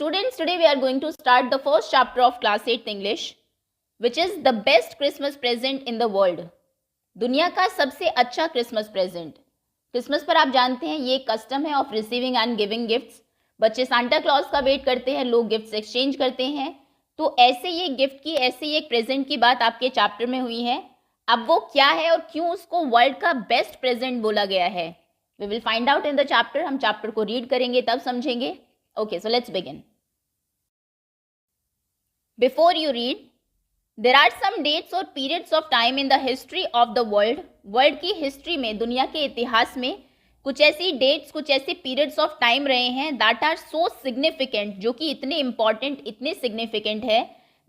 students, today we are going to start the first chapter of class 8th English, which is the best Christmas present in the world. दुनिया का सबसे अच्छा Christmas present. Christmas पर आप जानते हैं ये कस्टम है of receiving end giving gifts. बच्चे सांता क्लॉज का वेट करते हैं, लोग गिफ्ट्स एक्सचेंज करते हैं. तो ऐसे ये गिफ्ट की, ऐसे ही एक प्रेजेंट की बात आपके चैप्टर में हुई है. अब वो क्या है और क्यों उसको वर्ल्ड का बेस्ट प्रेजेंट बोला गया है, we will find out in the chapter. हम चैप्टर को रीड करेंगे तब समझेंगे. Okay, so let's begin. Before you read, there are some dates or periods of time in the history of the world. World की history में, दुनिया के इतिहास में कुछ ऐसी डेट्स, कुछ ऐसे पीरियड्स ऑफ टाइम रहे हैं that are so significant, जो कि इतने इंपॉर्टेंट, इतने सिग्निफिकेंट है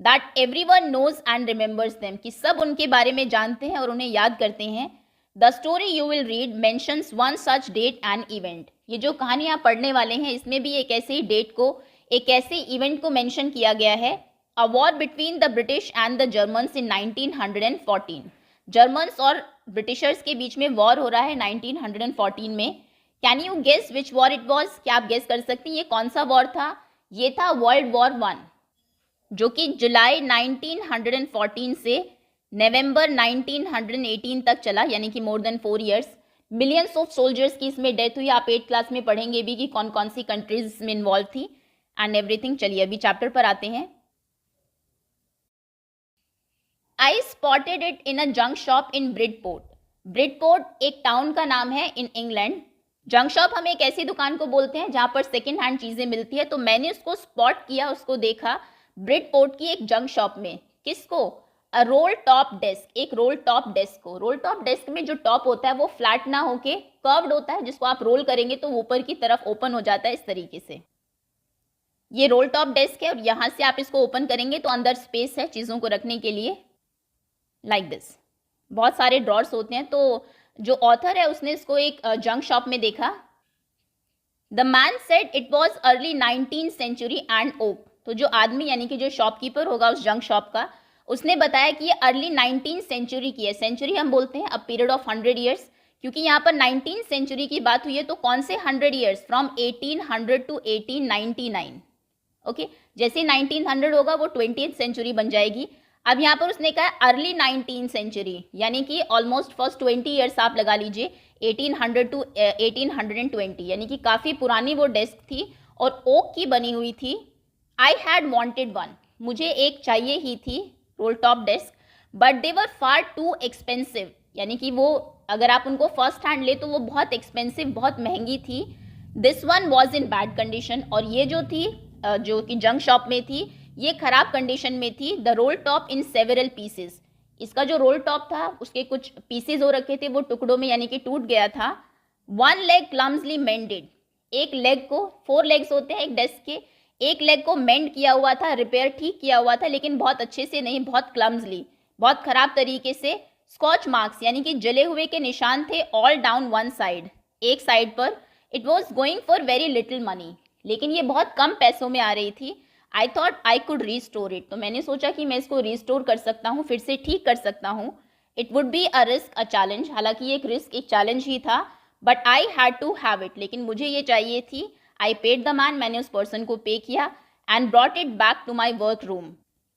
that everyone knows and remembers them, कि सब उनके बारे में जानते हैं और उन्हें याद करते हैं. The story you will read mentions one such date and event. ये जो कहानी आप पढ़ने वाले हैं इसमें भी एक ऐसे डेट को, एक ऐसे इवेंट को मेंशन किया गया है. A war between the British and the Germans in 1914. Germans और ब्रिटिशर्स के बीच में वॉर हो रहा है 1914 में. Can you guess which war it was? क्या आप गेस कर सकती हैं ये कौन सा वॉर था? ये था वर्ल्ड वॉर 1, जो कि जुलाई 1914 से नवंबर 1918 तक चला, यानी कि more than 4 years. Millions of soldiers की इसमें डेथ हुई. आप 8th क्लास में पढ़ेंगे भी कि कौन कौन सी कंट्रीज इसमें इन्वॉल्व थी एंड एवरीथिंग. चलिए अभी चैप्टर पर आते हैं. आई spotted it in a junk shop in Bridport. Bridport एक टाउन का नाम है इन इंग्लैंड. जंक शॉप हम एक ऐसी दुकान को बोलते हैं जहां पर सेकेंड हैंड चीजें मिलती है. तो मैंने उसको स्पॉट किया, उसको देखा ब्रिडपोर्ट की एक जंक शॉप में. किसको? Role top desk. एक रोल टॉप डेस्क को. रोल टॉप डेस्क में जो टॉप होता है वो फ्लैट ना होके कर्व्ड होता है, जिसको आप रोल करेंगे तो ऊपर की तरफ ओपन हो जाता है इस तरीके से. ये रोल टॉप डेस्क है और यहां से आप इसको ओपन करेंगे तो अंदर स्पेस है चीजों को रखने के लिए, लाइक दिस. बहुत सारे ड्रॉर्स होते हैं. तो जो ऑथर है उसने इसको एक जंक शॉप में देखा. The man said it was early 19th century and oak. तो जो आदमी यानी कि जो शॉपकीपर होगा उस जंक शॉप का, उसने बताया कि ये अर्ली 19th century की है. सेंचुरी हम बोलते हैं अ पीरियड ऑफ 100 years, क्योंकि यहाँ पर 19th century की बात हुई है. तो कौन से 100 years? From 1800 to 1899. ओके, जैसे 1900 होगा वो 20th century बन जाएगी. अब यहाँ पर उसने कहा अर्ली 19th century, यानी कि ऑलमोस्ट फर्स्ट 20 years आप लगा लीजिए, 1800 to 1820, यानी कि काफ़ी पुरानी वो डेस्क थी और ओक की बनी हुई थी. I had wanted one. मुझे एक चाहिए ही थी role top desk, but they were far too expensive, यानी कि वो अगर आप उनको फर्स्ट हैंड ले तो वो बहुत एक्सपेंसिव, बहुत महंगी थी. This one was in bad condition. और ये जो थी, जो कि जंक शॉप में थी, ये खराब कंडीशन में थी. The roll top in several pieces. इसका जो रोल टॉप था उसके कुछ पीसेज हो रखे थे वो टुकड़ों में, यानी कि टूट गया था. One leg clumsily mended. एक लेग को, 4 legs होते हैं एक डेस्क के, एक लेग को मेंड किया हुआ था, रिपेयर ठीक किया हुआ था, लेकिन बहुत अच्छे से नहीं, बहुत क्लम्सली, बहुत खराब तरीके से. स्कॉच मार्क्स, यानी कि जले हुए के निशान थे ऑल डाउन वन साइड, एक साइड पर. It was going for very little money. लेकिन ये बहुत कम पैसों में आ रही थी. I thought I could restore it. तो मैंने सोचा कि मैं इसको रीस्टोर कर सकता हूँ, फिर से ठीक कर सकता हूँ. It would be a risk, a challenge. हालांकि एक रिस्क, एक चैलेंज ही था, but I had to have it. लेकिन मुझे ये चाहिए थी. I paid the man. मैंने उस पर्सन को पे किया and brought it back to my work room.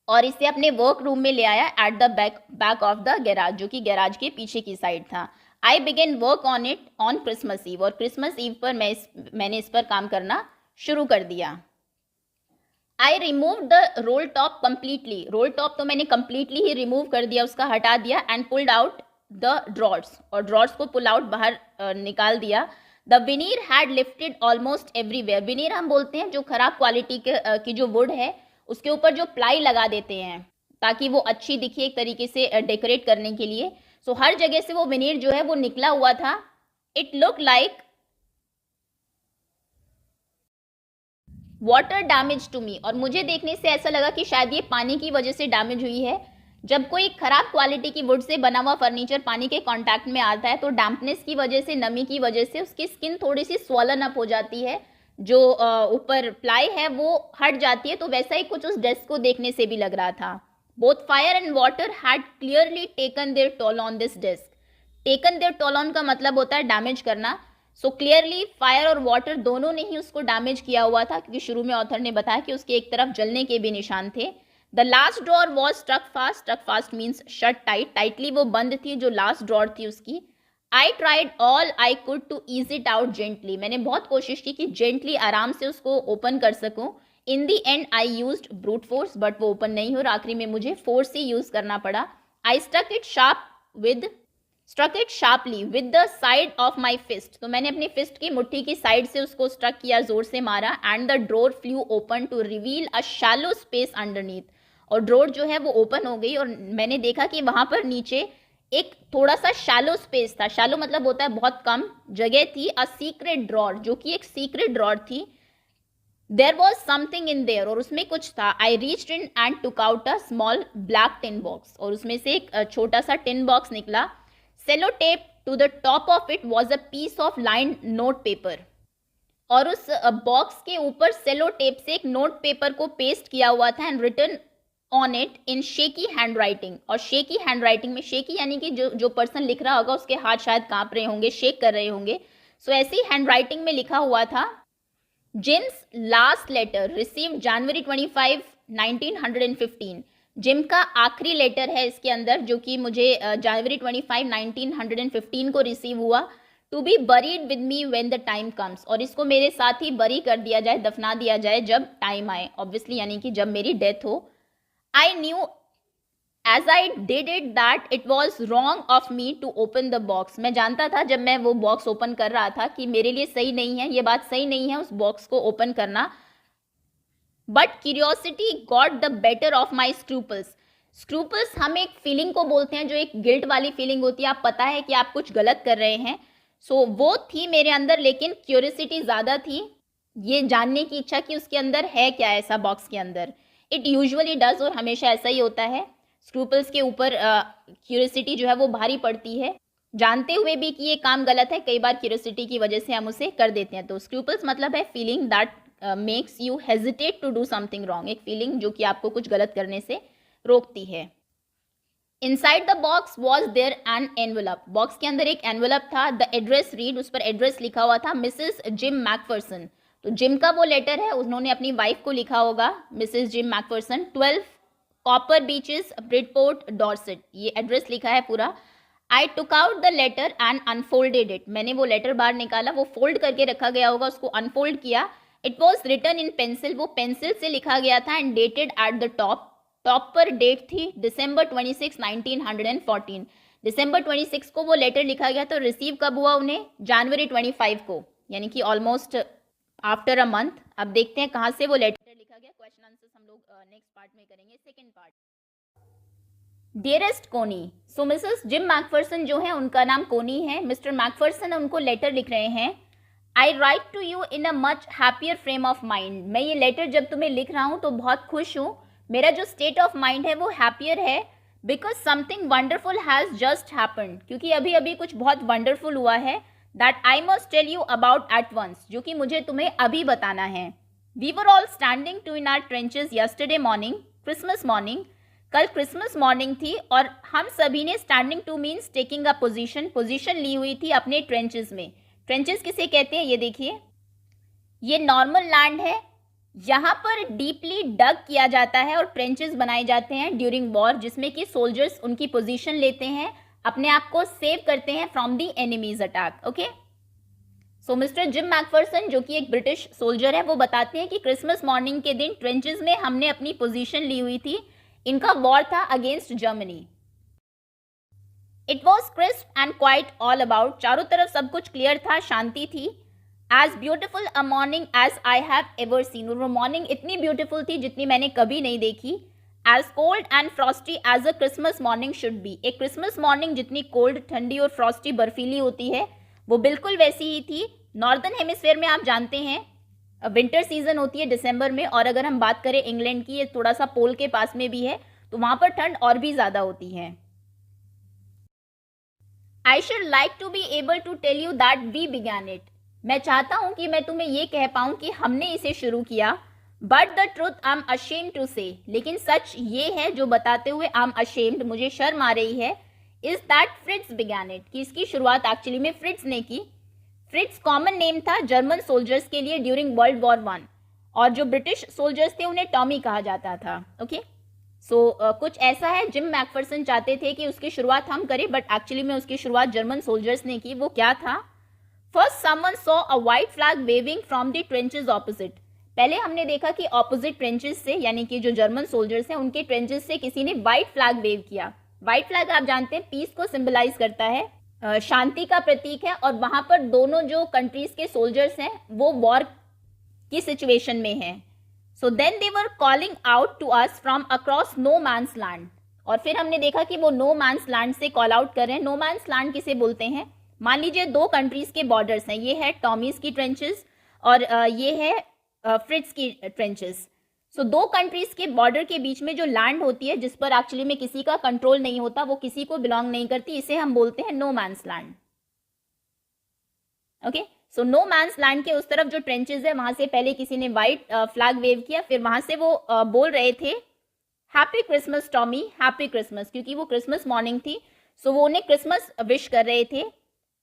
और इसे अपने वर्क रूम में ले आया at the back of the garage, जो कि गैराज के पीछे की साइड था. आई begin work on it on Christmas Eve. और क्रिसमस ईव पर मैंने इस पर काम करना शुरू कर दिया. I remove the roll top completely. Roll top तो मैंने कम्प्लीटली ही रिमूव कर दिया, उसका हटा दिया. And pulled out the drawers. और ड्रॉर्स को पुल आउट, बाहर निकाल दिया. The veneer had lifted almost everywhere. Veneer हम बोलते हैं जो खराब क्वालिटी की जो वुड है उसके ऊपर जो प्लाई लगा देते हैं ताकि वो अच्छी दिखे, एक तरीके से डेकोरेट करने के लिए. सो हर जगह से वो विनीर जो है वो निकला हुआ था. It look like water damage to me. और मुझे देखने से ऐसा लगा कि शायद ये पानी की वजह से डैमेज हुई है. जब कोई खराब क्वालिटी की वुड से बना हुआ फर्नीचर पानी के कांटेक्ट में आता है तो डैम्पनेस की वजह से, नमी की वजह से उसकी स्किन थोड़ी सी स्वॉलन अप हो जाती है, जो ऊपर प्लाई है वो हट जाती है. तो वैसा ही कुछ उस डेस्क को देखने से भी लग रहा था. Both fire and water had clearly taken their toll on this desk. Taken their toll on का मतलब होता है डैमेज करना. सो क्लियरली फायर और वाटर दोनों ने ही उसको डैमेज किया हुआ था, क्योंकि शुरू में ऑथर ने बताया कि उसके एक तरफ जलने के भी निशान थे। The last drawer was stuck fast means shut tight, tightly वो बंद थी जो लास्ट ड्रॉर थी उसकी। I tried all I could to ease it out gently, मैंने बहुत कोशिश की कि जेंटली आराम से उसको ओपन कर सकूं। In the end I used brute force, but वो ओपन नहीं हो, और आखिरी में मुझे फोर्स ही यूज करना पड़ा। I struck it sharply with the side of my fist, तो मैंने अपनी फिस्ट की मुट्ठी की साइड से उसको स्ट्रक किया, जोर से मारा। And the drawer flew open to reveal a shallow space underneath, और ड्रोर जो है वो ओपन हो गई और मैंने देखा कि वहां पर नीचे एक थोड़ा सा शैलो स्पेस था। शैलो मतलब होता है बहुत कम जगह थी। अ सीक्रेट ड्रॉर, जो कि एक सीक्रेट ड्रॉर थी। There was something in there, और उसमें कुछ था। I reached in and took out a small black tin box, और उसमें से एक छोटा सा टिन बॉक्स निकला। Sellotape to the top of it was a piece of lined note paper, और उस बॉक्स के ऊपर सेलो टेप से एक नोट पेपर को पेस्ट किया हुआ था। And written on it in shaky handwriting, और शेकी हैंड राइटिंग में, शेकी यानी कि जो पर्सन लिख रहा होगा उसके हाथ शायद कांप रहे होंगे, शेक कर रहे होंगे। सो ऐसी हैंड राइटिंग में लिखा हुआ था, Jim's last letter received January 25, 1915। Jim का आखिरी लेटर है इसके अंदर, जो कि मुझे January 25, 1915 को रिसीव हुआ। To be buried with me when the time comes, और इसको मेरे साथ ही बरी कर दिया जाए, दफना दिया जाए जब टाइम आए, ऑब्वियसली यानी कि जब मेरी डेथ हो। I knew as I did it that it was wrong of me to open the box, मैं जानता था जब मैं वो बॉक्स ओपन कर रहा था कि मेरे लिए सही नहीं है, ये बात सही नहीं है उस बॉक्स को ओपन करना। But curiosity got the better of my scruples. Scruples हम एक फीलिंग को बोलते हैं जो एक गिल्ट वाली फीलिंग होती है, आप पता है कि आप कुछ गलत कर रहे हैं। सो वो थी मेरे अंदर, लेकिन क्यूरियोसिटी ज़्यादा थी, ये जानने की इच्छा कि उसके अंदर है क्या ऐसा बॉक्स के अंदर। इट यूजुअली डज, और हमेशा ऐसा ही होता है। स्क्रूपल्स के ऊपर क्यूरियोसिटी जो है वो भारी पड़ती है, जानते हुए भी कि ये काम गलत है, कई बार क्यूरियोसिटी की वजह से हम उसे कर देते हैं। तो स्क्रूपल्स मतलब है feeling that makes you hesitate to do something wrong, एक फीलिंग जो कि आपको कुछ गलत करने से रोकती है। Inside the box was there an envelope, box के अंदर एक एनवेलप था। द एड्रेस रीड, उस पर एड्रेस लिखा हुआ था, मिसेस जिम मैकफर्सन। तो जिम का वो लेटर है, उन्होंने अपनी वाइफ को लिखा होगा, Mrs Jim McPherson, 12 copper beeches Bridport Dorset, ये एड्रेस लिखा है पूरा। I took out the letter and unfolded it, मैंने वो लेटर बाहर निकाला, वो फोल्ड करके रखा गया होगा, उसको अनफोल्ड किया। It was written in pencil, वो पेंसिल से लिखा गया था। And dated at the top, top पर डेट थी December 26, 1914। December 26 को वो लेटर लिखा गया, तो रिसीव कब हुआ उन्हें? January 25 को, यानी कि ऑलमोस्ट आफ्टर अ मंथ। अब देखते हैं कहाँ से वो लेटर लिखा गया। क्वेश्चन आंसर्स हम लोग नेक्स्ट पार्ट में करेंगे। सेकेंड पार्ट, डियरेस्ट कोनी। सो मिसेस जिम मैकफर्सन जो है उनका नाम कोनी है। मिस्टर मैकफर्सन उनको लेटर लिख रहे हैं। I write to you in a much happier frame of mind, मैं ये लेटर जब तुम्हें लिख रहा हूँ तो बहुत खुश हूँ, मेरा जो स्टेट ऑफ माइंड है वो हैप्पियर है। Because something wonderful has just happened, क्योंकि अभी अभी कुछ बहुत वंडरफुल हुआ है। That I must tell you about at once, जो कि मुझे तुम्हें अभी बताना है। We were all standing to in our trenches yesterday morning, Christmas morning, कल क्रिसमस मॉर्निंग थी, और हम सभी ने standing to means taking a position, position ली हुई थी अपने ट्रेंचेस में। ट्रेंचेस किसे कहते हैं? ये देखिए, ये नॉर्मल लैंड है, यहाँ पर डीपली डग किया जाता है और ट्रेंचेस बनाए जाते हैं ड्यूरिंग वॉर, जिसमें कि सोल्जर्स उनकी पोजीशन लेते हैं, अपने आप को सेव करते हैं from the enemies attack. Okay, so mister gym Macpherson जो कि एक ब्रिटिश सोल्जर है, वो बताते हैं कि क्रिसमस मॉर्निंग के दिन ट्रेंचेस में हमने अपनी पोजीशन ली हुई थी। इनका वॉर था against Germany. It was crisp and quite all about, चारों तरफ सब कुछ क्लियर था, शांति थी। As beautiful a morning as I have ever seen, वो मॉर्निंग इतनी ब्यूटिफुल थी जितनी मैंने कभी नहीं देखी। As cold and frosty as a Christmas morning should be, एक क्रिसमस मॉर्निंग जितनी कोल्ड, ठंडी और फ्रॉस्टी, बर्फीली होती है, वो बिल्कुल वैसी ही थी। नॉर्दर्न हेमिस्फेयर में आप जानते हैं विंटर सीजन होती है दिसंबर में, और अगर हम बात करें इंग्लैंड की, ये थोड़ा सा पोल के पास में भी है, तो वहां पर ठंड और भी ज़्यादा होती है। I should like to be able to tell you that we began it, मैं चाहता हूं कि मैं तुम्हें ये कह पाऊं कि हमने इसे शुरू किया। But the truth I am ashamed to say, लेकिन सच ये है जो बताते हुए आई एम अशेम्ड, मुझे शर्म आ रही है, is that Fritz began it, कि इसकी शुरुआत एक्चुअली में फ्रिट्ज ने की। फ्रिट्स कॉमन नेम था जर्मन सोल्जर्स के लिए ड्यूरिंग वर्ल्ड वॉर 1, और जो ब्रिटिश सोल्जर्स थे उन्हें टॉमी कहा जाता था। ओके, सो कुछ ऐसा है, जिम मैकफरसन चाहते थे कि उसकी शुरुआत हम करें, बट एक्चुअली में उसकी शुरुआत जर्मन सोल्जर्स ने की। वो क्या था? First someone saw a white flag waving from the trenches opposite. पहले हमने देखा कि ऑपोजिट ट्रेंचेस से, यानी कि जो जर्मन सोल्जर्स हैं उनके ट्रेंचेस से किसी ने व्हाइट फ्लैग वेव किया। व्हाइट फ्लैग आप जानते हैं पीस को सिंबलाइज करता है, शांति का प्रतीक है, और वहां पर दोनों जो कंट्रीज के सोल्जर्स हैं वो वॉर की सिचुएशन में हैं। So then they were calling out to us from across no man's land. और फिर हमने देखा कि वो नो मैंस लैंड से कॉल आउट कर रहे हैं। नो मैंस लैंड किसे बोलते हैं? मान लीजिए दो कंट्रीज के बॉर्डर्स हैं, ये है टॉमीज की ट्रेंचेस और ये है फ्रिट्स की ट्रेंचेस। सो दो कंट्रीज के बॉर्डर के बीच में जो लैंड होती है जिस पर एक्चुअली में किसी का कंट्रोल नहीं होता, वो किसी को बिलोंग नहीं करती, इसे हम बोलते हैं no man's land. Okay, so no man's land के उस तरफ जो ट्रेंचेस है वहां से पहले किसी ने व्हाइट फ्लैग वेव किया, फिर वहां से वो बोल रहे थे happy Christmas Tommy, happy Christmas, क्योंकि वो क्रिसमस मॉर्निंग थी। सो वो उन्हें क्रिसमस विश कर रहे थे।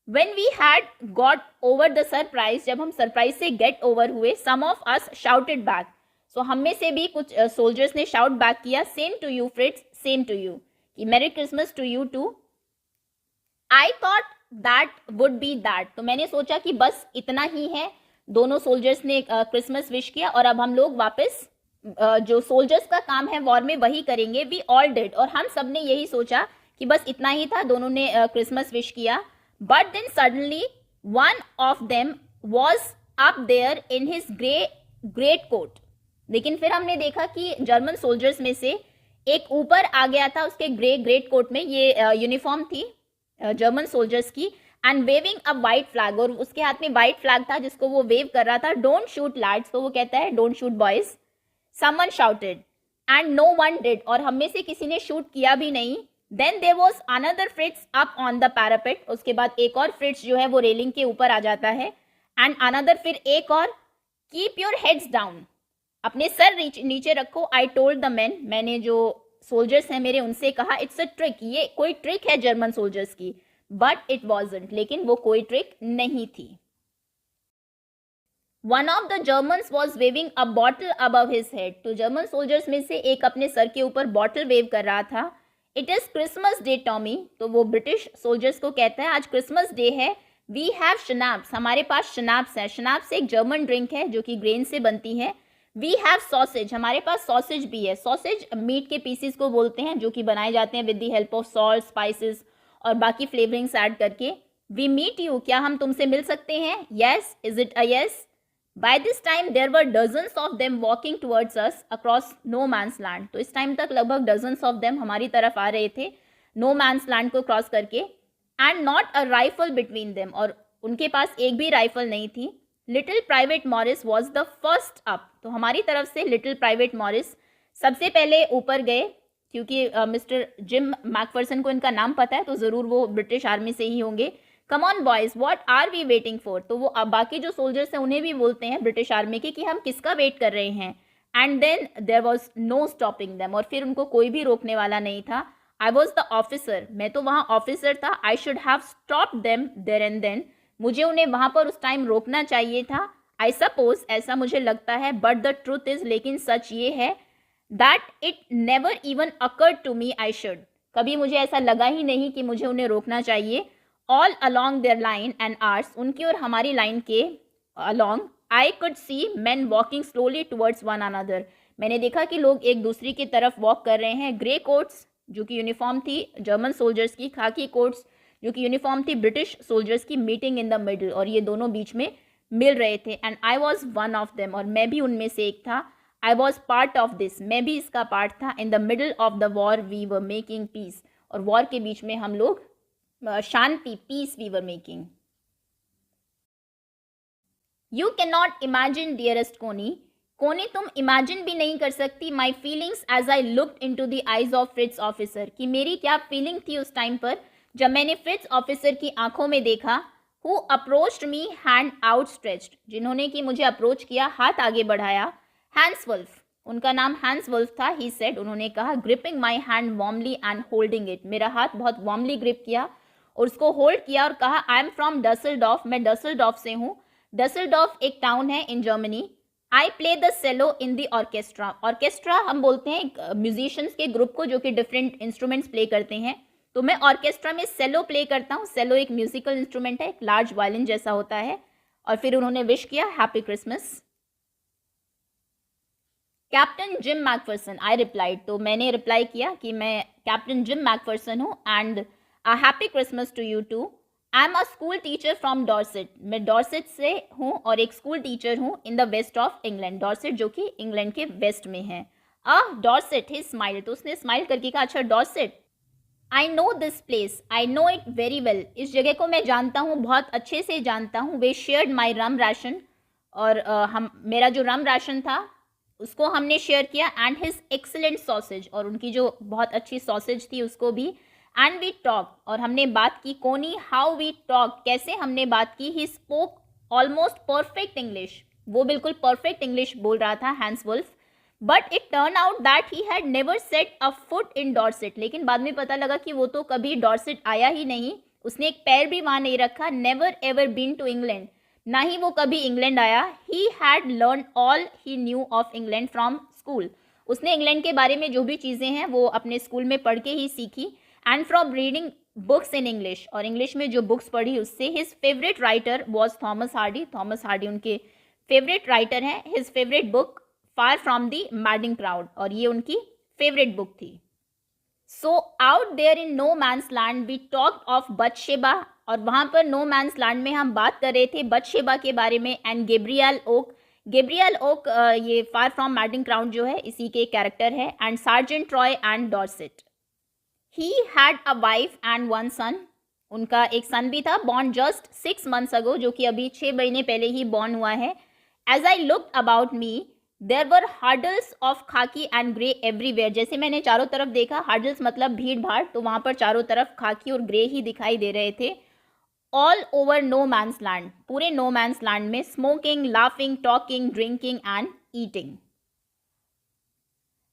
When we had got over the surprise, जब हम सरप्राइज से गेट ओवर हुए, some of us shouted back, so हम में से भी कुछ सोल्जर्स ने शाउट बैक किया, same to you Fritz, same to you, कि merry Christmas to you too. I thought that would be that, तो मैंने सोचा कि बस इतना ही है। दोनों सोल्जर्स ने क्रिसमस विश किया और अब हम लोग वापस जो सोल्जर्स का काम है वॉर में वही करेंगे। वी ऑल डिड, और हम सब ने यही सोचा कि बस इतना ही था। दोनों ने क्रिसमस विश किया। But then suddenly one of them was up there in his great coat. लेकिन फिर हमने देखा कि जर्मन सोल्जर्स में से एक ऊपर आ गया था उसके ग्रेट कोट में, ये यूनिफॉर्म थी जर्मन सोल्जर्स की, and waving a white flag, और उसके हाथ में वाइट फ्लैग था जिसको वो वेव कर रहा था। डोंट शूट लैड्स, तो वो कहता है don't shoot boys. Someone shouted and no one did, और हम में से किसी ने शूट किया भी नहीं। Then there was another Fritz up on the parapet, उसके बाद एक और फ्रिट्स जो है वो रेलिंग के ऊपर आ जाता है। एंड अनदर, फिर एक और, कीप योर हेड्स डाउन, अपने सर नीचे रखो। आई टोल्ड द मैन, मैंने जो सोल्जर्स हैं मेरे उनसे कहा, इट्स अ ट्रिक, ये कोई ट्रिक है जर्मन सोल्जर्स की। बट इट वॉजंट, लेकिन वो कोई ट्रिक नहीं थी। One of the Germans was waving a bottle above his head, तो जर्मन सोल्जर्स में से एक अपने सर के ऊपर बॉटल वेव कर रहा था। It is Christmas day Tommy, तो वो ब्रिटिश सोल्जर्स को कहता है आज क्रिसमस डे है। वी हैव शनाप्स, हमारे पास शनाप्स है। शनाप्स एक जर्मन ड्रिंक है जो कि ग्रेन से बनती है। वी हैव सॉसेज, हमारे पास सॉसेज भी है। सॉसेज मीट के पीसेस को बोलते हैं जो कि बनाए जाते हैं with the help of salt, spices और बाकी फ्लेवरिंग्स ऐड करके। वी मीट यू, क्या हम तुमसे मिल सकते हैं? Yes, is it a yes? By this time there were dozens of them walking towards us across no man's land, तो इस टाइम तक लगभग dozens of them हमारी तरफ आ रहे थे no man's land को क्रॉस करके। and not a rifle between them, और उनके पास एक भी राइफल नहीं थी। Little private Morris was the first up, तो हमारी तरफ से लिटिल प्राइवेट मॉरिस सबसे पहले ऊपर गए, क्योंकि मिस्टर जिम मैकफरसन को इनका नाम पता है तो ज़रूर वो ब्रिटिश आर्मी से ही होंगे। Come on boys, what are we waiting for, तो वो बाकी जो सोल्जर्स हैं उन्हें भी बोलते हैं ब्रिटिश आर्मी के कि हम किसका वेट कर रहे हैं। And then there was no stopping them, और फिर उनको कोई भी रोकने वाला नहीं था। आई वॉज द ऑफिसर, मैं तो वहाँ ऑफिसर था। I should have stop them there and then, मुझे उन्हें वहाँ पर उस टाइम रोकना चाहिए था। आई सपोज, ऐसा मुझे लगता है, बट द ट्रूथ इज, लेकिन सच ये है, that it never even occurred to me I should, कभी मुझे ऐसा लगा ही नहीं कि मुझे उन्हें रोकना चाहिए। All along their line and ours, उनकी और हमारी लाइन के along, I could see man walking slowly towards one another, मैंने देखा कि लोग एक दूसरे की तरफ वॉक कर रहे हैं। ग्रे कोट्स जो कि यूनिफॉर्म थी जर्मन सोल्जर्स की, खाकी कोट्स जो कि यूनिफॉर्म थी ब्रिटिश सोल्जर्स की, मीटिंग इन द मिडल, और ये दोनों बीच में मिल रहे थे। And I was one of them, और मैं भी उनमें से एक था। I was part of this, मैं भी इसका पार्ट था। In the middle of the war we were making peace, और वॉर के बीच में हम लोग शांति, peace we were making. You can not imagine dearest कोनी, कोनी तुम इमेजिन भी नहीं कर सकती, my feelings as I looked into the eyes of Fritz officer, कि मेरी क्या फीलिंग थी उस टाइम पर जब मैंने फ्रिट्स ऑफिसर की आंखों में देखा। Who approached me hand outstretched, जिन्होंने कि मुझे अप्रोच किया, हाथ आगे बढ़ाया। हैंस वुल्फ, उनका नाम हैंस वुल्फ था। ही सेड, उन्होंने कहा, gripping my hand warmly and holding it, मेरा हाथ बहुत वार्मली ग्रिप किया और उसको होल्ड किया और कहा आई एम फ्रॉम डसेल्डॉर्फ, मैं डसेल्डॉर्फ से हूँ। डसेल्डॉर्फ एक टाउन है in Germany. I play the cello in the orchestra. Orchestra हम बोलते हैं म्यूजिशियंस के ग्रुप को जो कि डिफरेंट इंस्ट्रूमेंट्स प्ले करते हैं, तो मैं ऑर्केस्ट्रा में सेलो प्ले करता हूँ। सेलो एक म्यूजिकल इंस्ट्रूमेंट है, एक लार्ज वायलिन जैसा होता है। और फिर उन्होंने विश किया happy Christmas. Captain Jim McPherson, I replied, तो मैंने रिप्लाई किया कि मैं कैप्टन जिम मैकफर्सन हूँ and a happy Christmas to you too. I am a school teacher from Dorset, मैं डॉर्सेट से हूँ और एक स्कूल टीचर हूँ in the west of England. Dorset जो कि इंग्लैंड के वेस्ट में है। डॉर्सेट, ही स्माइल, तो उसने स्माइल करके कहा अच्छा Dorset, I know this place, I know it very well, इस जगह को मैं जानता हूँ, बहुत अच्छे से जानता हूँ। वे शेयर्ड माई रम राशन, और मेरा जो रम राशन था उसको हमने शेयर किया। एंड हिज एक्सीलेंट सॉसेज, और उनकी जो बहुत अच्छी सॉसेज थी उसको भी। एंड वी टॉक, और हमने बात की। कोनी, हाउ वी टॉक, कैसे हमने बात की। He spoke almost perfect English, वो बिल्कुल परफेक्ट इंग्लिश बोल रहा था Hans Wolf. But it turn out that he had never set a foot in Dorset, लेकिन बाद में पता लगा कि वो तो कभी डॉर्सेट आया ही नहीं, उसने एक पैर भी वहां नहीं रखा। Never ever been to England, ना ही वो कभी इंग्लैंड आया। He had learn all he knew of England from school, उसने इंग्लैंड के बारे में जो भी चीज़ें हैं वो अपने स्कूल में पढ़ के ही सीखी। And from reading books in English, और इंग्लिश में जो बुक्स पढ़ी उससे। His favourite writer was Thomas Hardy, Thomas Hardy उनके फेवरेट राइटर हैं। His favourite book far from the madding crowd, और ये उनकी फेवरेट बुक थी। So out there in no man's land we talked of Bathsheba, और वहाँ पर no man's land में हम बात कर रहे थे बथशेबा के बारे में। And Gabriel Oak, Gabriel Oak ये फार फ्रॉम मैडिंग क्राउड जो है इसी के कैरेक्टर है। And Sergeant Troy and Dorset, he had a wife and one son, उनका एक सन भी था, बॉर्न जस्ट 6 months अगो, जो कि अभी 6 महीने पहले ही बॉर्न हुआ है। As I looked about me there were hurdles of khaki and grey everywhere, जैसे मैंने चारों तरफ देखा, हर्डल्स मतलब भीड़ भाड़, तो वहाँ पर चारों तरफ खाकी और ग्रे ही दिखाई दे रहे थे। All over no man's land, पूरे नो मैंस लैंड में। Smoking, laughing, talking, drinking and eating.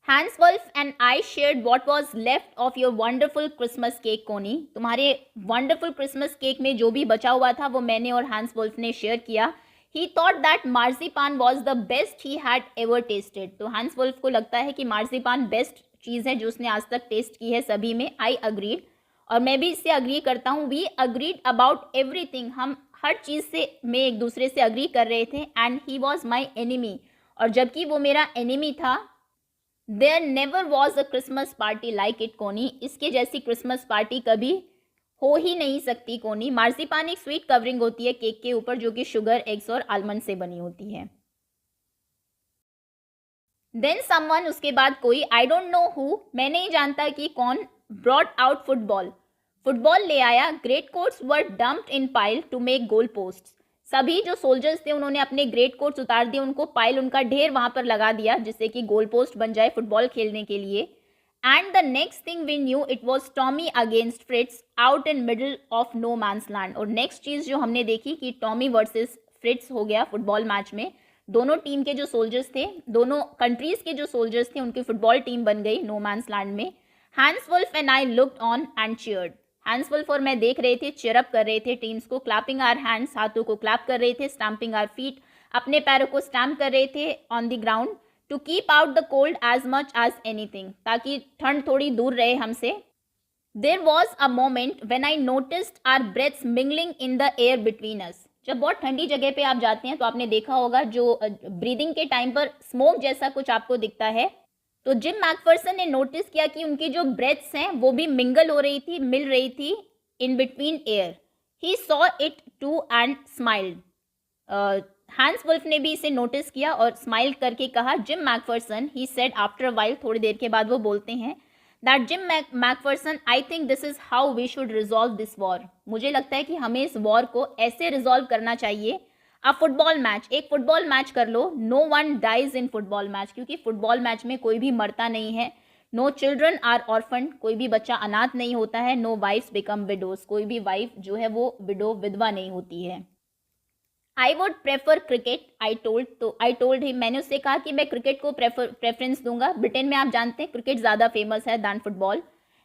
Hans Wolf and I shared what was left of your wonderful Christmas cake Connie, तुम्हारे वंडरफुल क्रिसमस केक में जो भी बचा हुआ था वो मैंने और हैंस वुल्फ ने शेयर किया। He thought that marzipan was the best he had ever tasted, तो हैंस वुल्फ को लगता है कि मार्जिपान बेस्ट चीज़ है जो उसने आज तक टेस्ट की है सभी में। आई अग्रीड, और मैं भी इससे अग्री करता हूँ। वी अग्रीड अबाउट एवरीथिंग, हम हर चीज़ से में एक दूसरे से अग्री कर रहे थे। And he was my enemy, और जबकि वो मेरा एनिमी था। There never was a Christmas party like it Connie, इसके जैसी क्रिसमस पार्टी कभी हो ही नहीं सकती कोनी। मार्जिपान एक स्वीट कवरिंग होती है केक के ऊपर जो कि शुगर, एग्स और आलमंड से बनी होती है। देन समवन, उसके बाद कोई, आई डोंट नो हु, मैं नहीं जानता कि कौन, ब्रॉट आउट फुटबॉल, फुटबॉल ले आया। Greatcoats were dumped in pile to make goal post, सभी जो सोल्जर्स थे उन्होंने अपने ग्रेट कोट्स उतार दिए, उनको पाइल, उनका ढेर वहां पर लगा दिया जिससे कि गोल पोस्ट बन जाए फुटबॉल खेलने के लिए। And the next thing we knew it was Tommy against Fritz out in middle of no man's land, और नेक्स्ट चीज जो हमने देखी कि टॉमी वर्सेस फ्रिट्स हो गया फुटबॉल मैच में। दोनों टीम के जो सोल्जर्स थे, दोनों कंट्रीज के जो सोल्जर्स थे, उनकी फुटबॉल टीम बन गई नो मैंस लैंड में। Hans Wolf and I looked on and cheered, Hans Wolf और मैं देख रहे थे, चीयरअप कर रहे थे टीम्स को। क्लैपिंग आवर हैंड्स, हाथों को क्लैप कर रहे थे। स्टैम्पिंग आवर फीट, अपने पैरों को स्टैम्प कर रहे थे on the ground. To keep out the cold as much as anything, ताकि ठंड थोड़ी दूर रहे हमसे। There was a moment when I noticed our breaths mingling in the air between us, जब बहुत ठंडी जगह पे आप जाते हैं तो आपने देखा होगा जो ब्रीदिंग के टाइम पर स्मोक जैसा कुछ आपको दिखता है, तो जिम मैकफर्सन ने नोटिस किया कि उनकी जो ब्रेथ्स हैं वो भी मिंगल हो रही थी, मिल रही थी in between air. He saw it too and smiled, Hans Wolf ने भी इसे नोटिस किया और स्माइल करके कहा, Jim McPherson, he said after a while, थोड़ी देर के बाद वो बोलते हैं, that Jim McPherson, I think this is how we should resolve this war, मुझे लगता है कि हमें इस वॉर को ऐसे रिजॉल्व करना चाहिए। अ फुटबॉल मैच, एक फुटबॉल मैच कर लो। No one dies in football match, क्योंकि फुटबॉल मैच में कोई भी मरता नहीं है। नो चिल्ड्रन आर ऑर्फन, कोई भी बच्चा अनाथ नहीं होता है। नो वाइफ्स बिकम विडोज, कोई भी वाइफ जो है वो विडो, विधवा नहीं होती है। I would prefer cricket, I told him, मैंने उससे कहा कि मैं क्रिकेट को प्रेफरेंस दूंगा। ब्रिटेन में आप जानते हैं क्रिकेट ज़्यादा फेमस है than football.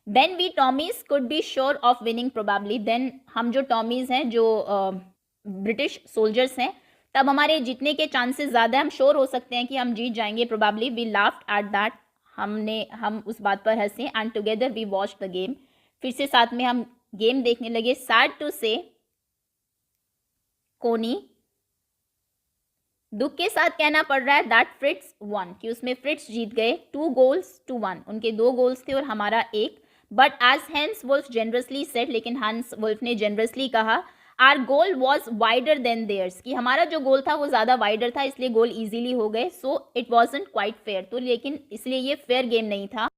Then we Tommies could be sure of winning probably, then हम जो टॉमीज हैं, जो ब्रिटिश सोल्जर्स हैं, तब हमारे जीतने के चांसेस ज़्यादा है, हम श्योर हो सकते हैं कि हम जीत जाएंगे probably. We laughed at that, हम उस बात पर हंसे। And together we watch the game, फिर से साथ में हम गेम देखने लगे। सैड टू से, कोनी, दुख के साथ कहना पड़ रहा है दैट फ्रिट्स वन, कि उसमें फ्रिट्स जीत गए। 2 goals to 1, उनके 2 गोल्स थे और हमारा 1। But as Hans Wolf generously said, लेकिन हंस वुल्फ ने जेनरसली कहा, our goal was wider than theirs, कि हमारा जो गोल था वो ज़्यादा वाइडर था, इसलिए गोल ईजिली हो गए। So it wasn't quite fair, तो लेकिन इसलिए ये फेयर गेम नहीं था।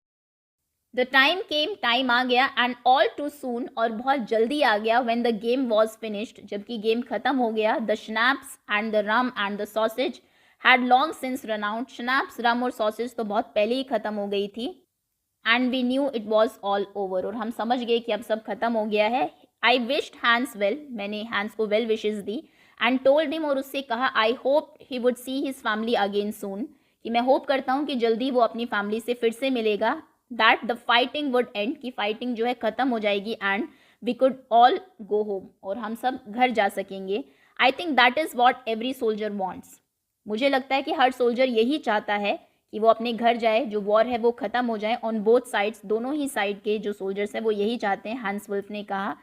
द टाइम केम, टाइम आ गया, एंड ऑल टू सून, और बहुत जल्दी आ गया, when the game was finished, जबकि गेम खत्म हो गया। The schnapps and the rum and the sausage had long since run out, schnapps, rum और सॉसेज तो बहुत पहले ही खत्म हो गई थी। And we knew it was all over, और हम समझ गए कि अब सब खत्म हो गया है। आई विश्ड हैंस वेल, मैंने हैंस को well wishes the. And told him, और उससे कहा, I hope he would see his family again सून, कि मैं होप करता हूँ कि जल्दी वो अपनी फैमिली से फिर से मिलेगा। That the fighting would end, की फाइटिंग जो है ख़त्म हो जाएगी। And we could all go home, और हम सब घर जा सकेंगे। I think that is what every soldier wants, मुझे लगता है कि हर सोल्जर यही चाहता है कि वो अपने घर जाए, जो वॉर है वो ख़त्म हो जाए। ऑन बोथ साइड्स, दोनों ही साइड के जो सोल्जर्स हैं वो यही चाहते हैं। हैंस वुल्फ ने कहा,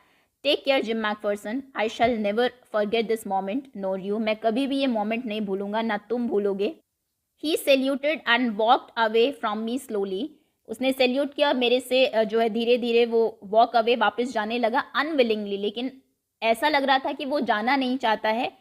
take care Jim McPherson, I shall never forget this moment nor you, मैं कभी भी ये मोमेंट नहीं भूलूंगा, ना तुम भूलोगे। He saluted and walked away from me slowly, उसने सैल्यूट किया, मेरे से जो है धीरे धीरे वो वॉक अवे, वापस जाने लगा। अनविलिंगली, लेकिन ऐसा लग रहा था कि वो जाना नहीं चाहता है।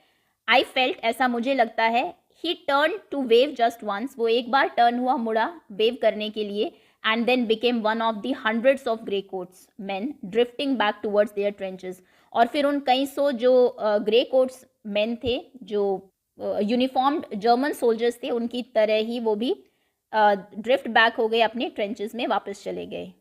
आई फेल्ट, ऐसा मुझे लगता है। He turn to wave just once, वो एक बार टर्न हुआ, मुड़ा वेव करने के लिए। And then became one of the hundreds of grey coats man drifting back towards their trenches, और फिर उन कई सौ जो ग्रे कोट्स मैन थे, जो यूनिफॉर्म्ड जर्मन सोल्जर्स थे, उनकी तरह ही वो भी ड्रिफ्ट बैक हो गए, अपने ट्रेंचेस में वापस चले गए।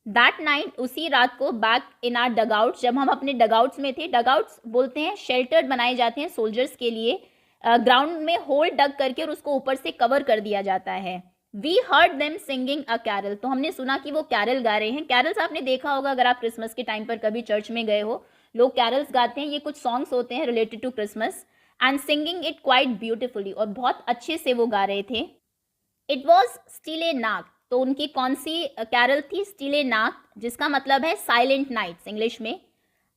दैट नाइट, उसी रात को, बैक इन आर डगआउट्स, जब हम अपने डगआउट्स में थे, डगआउट्स बोलते हैं शेल्टर बनाए जाते हैं सोल्जर्स के लिए, ग्राउंड में होल डग करके और उसको ऊपर से कवर कर दिया जाता है। We heard them singing a carol, तो हमने सुना कि वो कैरल गा रहे हैं। कैरल्स आपने देखा होगा अगर आप क्रिसमस के टाइम पर कभी चर्च में गए हो, लोग कैरल्स गाते हैं, ये कुछ सॉन्ग्स होते हैं related to Christmas. And singing it quite beautifully, और बहुत अच्छे से वो गा रहे थे। इट वॉज स्टिले नाक, तो उनकी कौन सी कैरल थी? स्टिले नाक, जिसका मतलब है साइलेंट नाइट्स इंग्लिश में।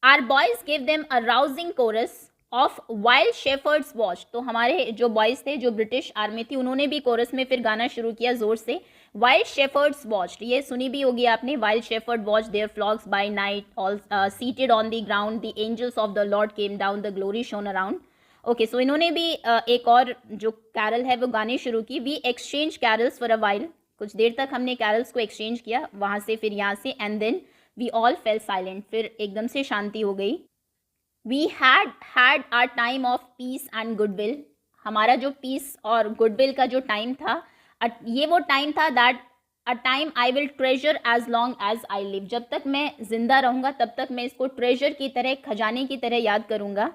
Our boys give them a rousing chorus of while shepherds watch, तो हमारे जो बॉयज थे, जो ब्रिटिश आर्मी थी, उन्होंने भी कोरस में फिर गाना शुरू किया जोर से। वाइल्ड शेफर्ड्स वॉच, ये सुनी भी होगी आपने, while shepherds watch their flocks by night, all seated on the ground, the angels of the Lord came down, the glory shone around. Okay, so इन्होंने भी एक और जो कैरल है वो गाने शुरू की। We exchange carols for a while, कुछ देर तक हमने कैरल्स को एक्सचेंज किया, वहाँ से फिर यहाँ से। And then we all fell silent, फिर एकदम से शांति हो गई। We had our time of peace and goodwill, हमारा जो पीस और गुडविल का जो टाइम था, ये वो टाइम था that a time I will treasure as long as I live, जब तक मैं जिंदा रहूँगा तब तक मैं इसको ट्रेजर की तरह, खजाने की तरह याद करूँगा।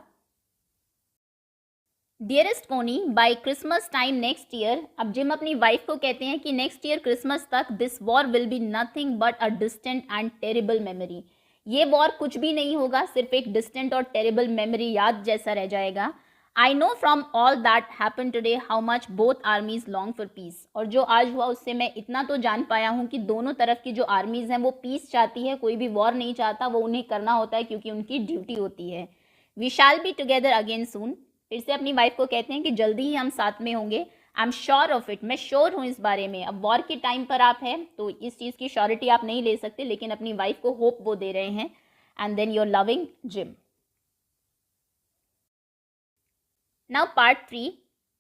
Dearest Connie, by Christmas time next year, अब जिम अपनी वाइफ को कहते हैं कि नेक्स्ट ईयर क्रिसमस तक this war will be nothing but a distant and terrible memory, ये वॉर कुछ भी नहीं होगा, सिर्फ एक डिस्टेंट और टेरिबल मेमोरी, याद जैसा रह जाएगा। I know from all that happen today how much both आर्मीज long for piece, और जो आज हुआ उससे मैं इतना तो जान पाया हूँ कि दोनों तरफ की जो आर्मीज हैं वो पीस चाहती है, कोई भी वॉर नहीं चाहता, वो उन्हें करना होता है क्योंकि उनकी ड्यूटी होती है। We shall be together again soon, फिर से अपनी वाइफ को कहते हैं कि जल्दी ही हम साथ में होंगे। आई एम श्योर ऑफ इट, मैं श्योर हूँ इस बारे में। अब वॉर के टाइम पर आप हैं तो इस चीज़ की श्योरिटी आप नहीं ले सकते, लेकिन अपनी वाइफ को होप वो दे रहे हैं। And then your loving Jim. Now part 3,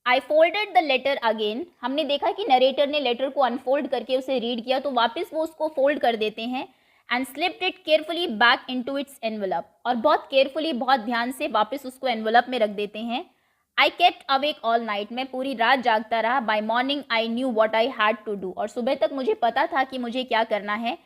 I folded the letter again, हमने देखा कि नरेटर ने लेटर को अनफोल्ड करके उसे रीड किया, तो वापस वो उसको फोल्ड कर देते हैं। And slipped it carefully back into its envelope, और बहुत केयरफुली, बहुत ध्यान से वापस उसको एनवलप में रख देते हैं। I kept awake all night, मैं पूरी रात जागता रहा। By morning I knew what I had to do, और सुबह तक मुझे पता था कि मुझे क्या करना है।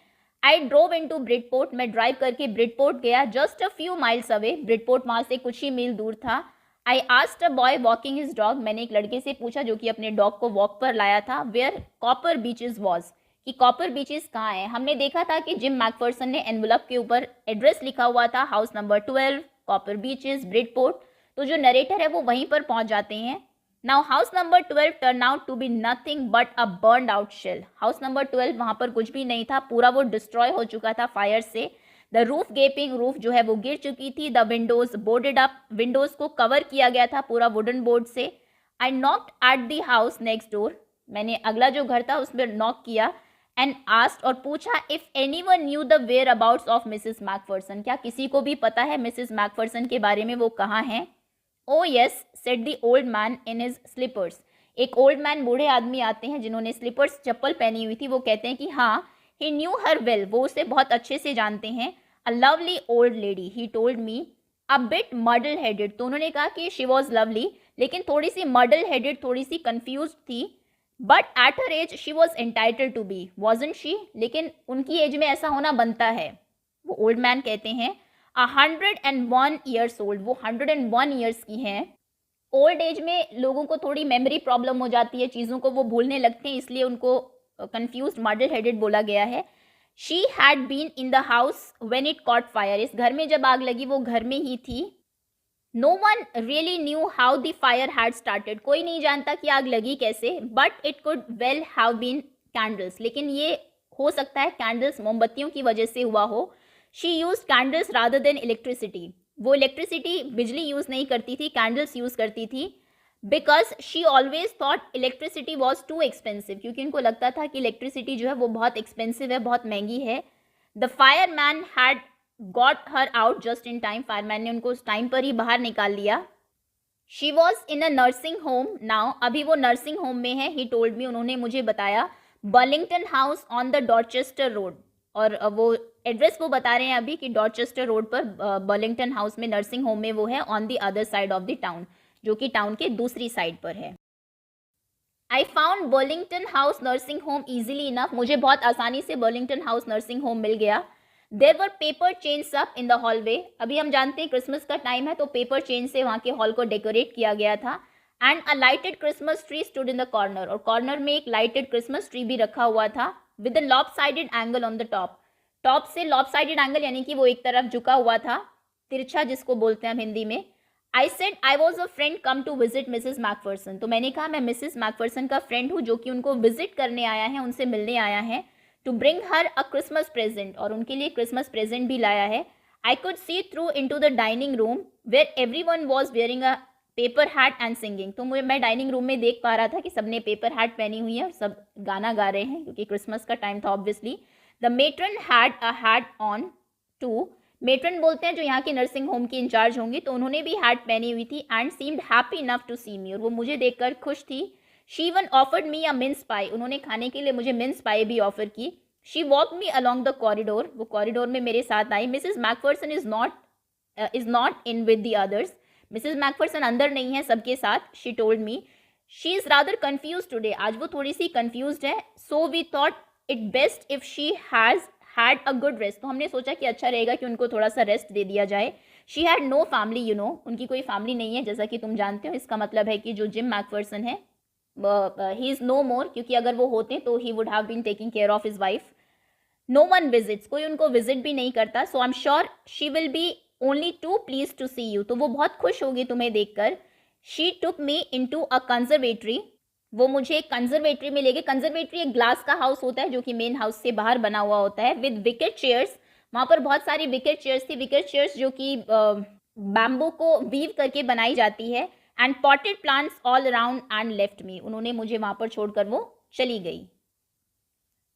I drove into Bridport, मैं ड्राइव करके ब्रिडपोर्ट गया, just a few miles away, Bridport वहाँ से कुछ ही मील दूर था। I asked a boy walking his dog, मैंने एक लड़के से पूछा जो कि अपने डॉग को वॉक पर लाया था, वेयर कॉपर बीचेस वॉज, कि कॉपर बीचेस कहाँ है। हमने देखा था कि जिम मैकफर्सन ने एनवलप के ऊपर एड्रेस लिखा हुआ था, house number 12, copper beeches, Bridport. तो जो नरेटर है वो वहीं पर पहुंच जाते हैं। Now house number 12 turn out to be nothing but a burned out shell. House number 12 वहां पर कुछ भी नहीं था, पूरा वो डिस्ट्रॉय हो चुका था फायर से। द रूफ गेपिंग, रूफ जो है वो गिर चुकी थी। The windows boarded up, windows को कवर किया गया था पूरा वुडन बोर्ड से। I knocked at the house next door, मैंने अगला जो घर था उसमें नॉक किया। एंड आस्क्ड, और पूछा, if anyone knew the whereabouts of Mrs McPherson, क्या किसी को भी पता है मिसेस मैकफर्सन के बारे में, वो कहाँ हैं। Oh yes, said the old man in his slippers. एक ओल्ड मैन, बूढ़े आदमी आते हैं जिन्होंने स्लीपर्स, चप्पल पहनी हुई थी, वो कहते हैं कि हाँ, ही न्यू हर वेल, वो उसे बहुत अच्छे से जानते हैं। A lovely old lady, he told me, a bit muddle headed. तो उन्होंने कहा कि शी वॉज लवली, लेकिन थोड़ी सी मडल हेडेड, थोड़ी सी कन्फ्यूज थी। But at her age she was entitled to be, wasn't she, लेकिन उनकी एज में ऐसा होना बनता है। वो ओल्ड मैन कहते हैं 101 ईयर्स ओल्ड, वो 101 ईयर्स की हैं। ओल्ड एज में लोगों को थोड़ी मेमोरी प्रॉब्लम हो जाती है, चीज़ों को वो भूलने लगते हैं, इसलिए उनको कंफ्यूज मडल हेडेड बोला गया है। She had been in the house when it caught fire, इस घर में जब आग लगी वो घर में ही थी। No one really knew how the fire had started, कोई नहीं जानता कि आग लगी कैसे। But it could well have been candles, लेकिन ये हो सकता है कैंडल्स, मोमबत्तियों की वजह से हुआ हो। She use candles rather than electricity, वो इलेक्ट्रिसिटी, बिजली यूज़ नहीं करती थी, कैंडल्स यूज़ करती थी। Because she always thought electricity was too expensive, क्योंकि उनको लगता था कि इलेक्ट्रिसिटी जो है वो बहुत एक्सपेंसिव है, बहुत महंगी है। The fire man had got her out just in time, fireman ने उनको उस टाइम पर ही बाहर निकाल लिया। She was in a nursing home now, अभी वो नर्सिंग होम में है। ही टोल्ड मी, उन्होंने मुझे बताया, Burlington House on the Dorchester Road, और वो एड्रेस वो बता रहे हैं अभी कि डॉर्चेस्टर रोड पर बर्लिंगटन हाउस में, नर्सिंग होम में वो है, on the other side of the town, जो कि टाउन के दूसरी साइड पर है। I found Burlington House nursing home easily enough, मुझे बहुत आसानी से बर्लिंगटन हाउस नर्सिंग होम मिल गया। There were paper chains up in the hallway, अभी हम जानते हैं क्रिसमस का टाइम है तो पेपर चेन से वहाँ के हॉल को डेकोरेट किया गया था। And a lighted Christmas tree stood in the corner, और कॉर्नर में एक लाइटेड क्रिसमस ट्री भी रखा हुआ था। With a lopsided angle on the top, top से लॉपसाइडेड एंगल यानी कि वो एक तरफ झुका हुआ था, तिरछा जिसको बोलते हैं हम हिंदी में। I said I was a friend come to visit Mrs McPherson, तो मैंने कहा मैं मिसेस मैकफर्सन का फ्रेंड हूँ जो कि उनको विजिट करने आया है, उनसे मिलने आया है। To bring her a Christmas present, और उनके लिए क्रिसमस प्रेजेंट भी लाया है। I could see through into the dining room where everyone was wearing a paper hat and singing, तो मैं डाइनिंग रूम में देख पा रहा था कि सबने पेपर हैट पहनी हुई है और सब गाना गा रहे हैं, क्योंकि क्रिसमस का टाइम था obviously. The matron had a hat on too, matron बोलते हैं जो यहाँ की नर्सिंग होम की इंचार्ज होंगी, तो उन्होंने भी हैट पहनी हुई थी। And seemed happy enough to see me, और वो मुझे देखकर खुश थी। She even offered me a mince pie, उन्होंने खाने के लिए मुझे मिन्स पाई भी ऑफर की। She walk me along the corridor, वो कॉरिडोर में मेरे साथ आई। Mrs McPherson is not in with the others, Mrs McPherson अंदर नहीं है सबके साथ। She told me she is rather confuse today, आज वो थोड़ी सी कन्फ्यूज है। So we thought it best if she has had a good rest, तो हमने सोचा कि अच्छा रहेगा कि उनको थोड़ा सा रेस्ट दे दिया जाए। She had no family, you know, उनकी कोई फैमिली नहीं है, जैसा कि तुम जानते हो। इसका मतलब है कि जो जिम मैकफर्सन है ही इज़ नो मोर, क्योंकि अगर वो होते तो he would have been taking care of his wife. No one visits, कोई उनको विजिट भी नहीं करता। So I am sure she will be only too please to see you, तो वो बहुत खुश होगी तुम्हें देखकर। She took me in to a conservatory, वो मुझे एक कंजर्वेटरी में ले गए। कंजर्वेटरी एक ग्लास का हाउस होता है जो कि मेन हाउस से बाहर बना हुआ होता है, विद विकेट चेयर्स। वहाँ पर बहुत सारी विकेट चेयर्स थी, विकेट चेयर्स जो कि बैम्बू को वीव करके बनाई जाती है। And potted plants all around and left me, उन्होंने मुझे वहाँ पर छोड़कर वो चली गई।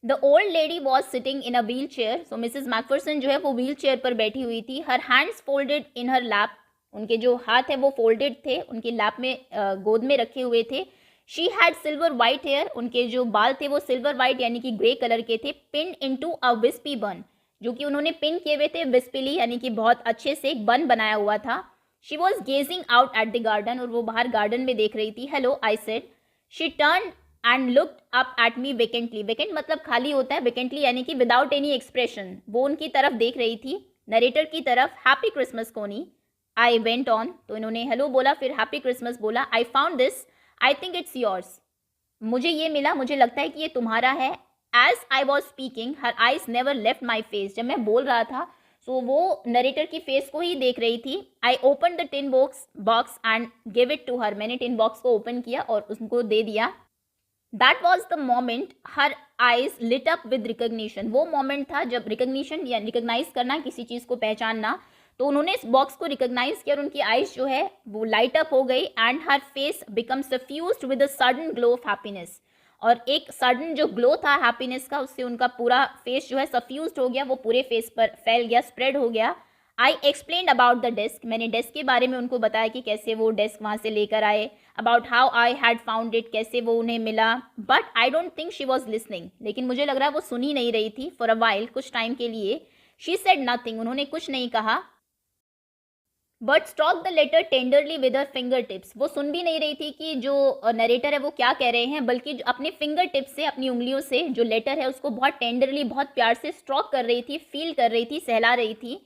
The old lady was sitting in a wheel chair, so Mrs McPherson जो है वो व्हील चेयर पर बैठी हुई थी। Her hands folded in her lap, उनके जो हाथ है वो फोल्डेड थे, उनके लैप में गोद में रखे हुए थे। She had silver white hair, उनके जो बाल थे वो सिल्वर वाइट यानी कि ग्रे कलर के थे। पिन इनटू अ विस्पी बन, जो कि उन्होंने पिन किए हुए थे विस्पिली, यानी कि बहुत अच्छे से एक बन बनाया हुआ था। She was gazing out at the garden, और वो बाहर गार्डन में देख रही थी। Hello I said. She turn and looked up at me vacantly, vacant मतलब खाली होता है, वेकेंटली यानी कि विदाउट एनी एक्सप्रेशन, वो उनकी तरफ देख रही थी, नरेटर की तरफ। हैप्पी क्रिसमस कोनी, आई वेंट ऑन, तो इन्होंने हेलो बोला, फिर हैप्पी क्रिसमस बोला। I found this, I think it's yours, मुझे ये मिला, मुझे लगता है कि ये तुम्हारा है। As I was speaking her eyes never left my face, जब मैं बोल रहा था सो वो नरेटर की फेस को ही देख रही थी. I open the tin box and give it to her, मैंने टिन बॉक्स को ओपन किया और उसको दे दिया. That was the moment her eyes lit up with recognition, वो मोमेंट था जब रिकग्निशन या रिकग्नाइज करना, किसी चीज़ को पहचानना, तो उन्होंने इस बॉक्स को रिकग्नाइज किया और उनकी आइज जो है वो लाइट अप हो गई and her face become suffused with a sudden glow of happiness, और एक सडन जो ग्लो था हैप्पीनेस का, उससे उनका पूरा फेस जो है सफ्यूज्ड हो गया, वो पूरे फेस पर फैल गया, स्प्रेड हो गया. I explain about the desk, मैंने डेस्क के बारे में उनको बताया कि कैसे वो डेस्क वहाँ से लेकर आए, about how I had found it, कैसे वो उन्हें मिला. But I don't think she was listening, लेकिन मुझे लग रहा है वो सुन ही नहीं रही थी. फॉर अ वाइल, कुछ टाइम के लिए. शी सेड नथिंग, उन्होंने कुछ नहीं कहा. But stroked the letter tenderly with her finger tips, वो सुन भी नहीं रही थी कि जो नरेटर है वो क्या कह रहे हैं, बल्कि अपने फिंगर टिप्स से, अपनी उंगलियों से जो लेटर है उसको बहुत टेंडरली, बहुत प्यार से स्ट्रोक कर रही थी, फील कर रही थी, सहला रही थी.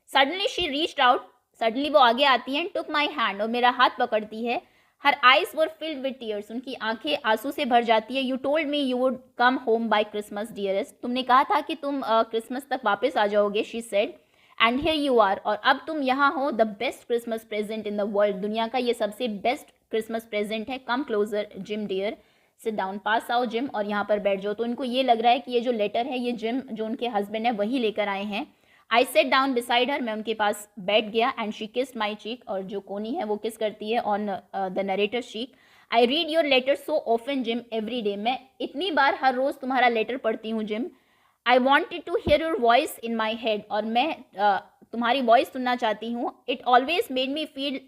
Suddenly she reached out, suddenly वो आगे आती है, टुक माई हैंड, और मेरा हाथ पकड़ती है. Her eyes were filled with tears, उनकी आंखें आंसू से भर जाती है. You told me you would come home by Christmas dearest, तुमने कहा था कि तुम क्रिसमस तक वापस आ जाओगे. She said and here you are, और अब तुम यहाँ हो. The best Christmas present in the world, दुनिया का ये सबसे बेस्ट क्रिसमस प्रेजेंट है. Come closer Jim dear, sit down, पास आओ जिम और यहाँ पर बैठ जाओ. तो इनको ये लग रहा है कि ये जो लेटर है ये जिम, जो उनके हस्बैंड है, वही लेकर आए हैं. I sat down beside her, मैं उनके पास बैठ गया. And she kissed my cheek, और जो कोनी है वो किस करती है on the narrator cheek. I read your letter so often Jim every day, मैं इतनी बार हर रोज़ तुम्हारा लेटर पढ़ती हूँ Jim. I wanted to hear your voice in my head, और मैं तुम्हारी वॉइस सुनना चाहती हूँ. It always made me feel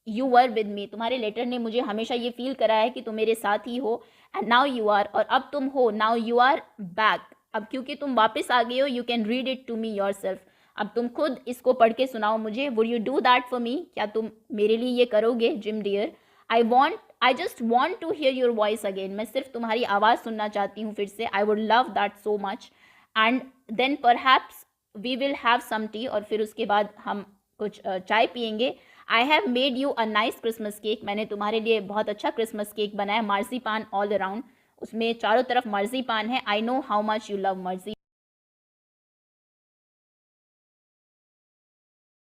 you were with me, तुम्हारे लेटर ने मुझे हमेशा ये फील करा है कि तुम मेरे साथ ही हो. एंड नाउ यू आर, और अब तुम हो. नाउ यू आर बैक, अब क्योंकि तुम वापस आ गए हो. You can read it to me yourself, अब तुम खुद इसको पढ़ के सुनाओ मुझे. Would you do that for me, क्या तुम मेरे लिए ये करोगे Jim dear. I just want to hear your voice again, मैं सिर्फ तुम्हारी आवाज़ सुनना चाहती हूँ फिर से. I would love that so much. And then perhaps we will have some tea, और फिर उसके बाद हम कुछ चाय पियेंगे. I have made you a nice Christmas cake, मैंने तुम्हारे लिए बहुत अच्छा क्रिसमस केक बनाया. मार्जी पान ऑल अराउंड, उसमें चारों तरफ मर्जी पान है. I know how much you love मर्जी.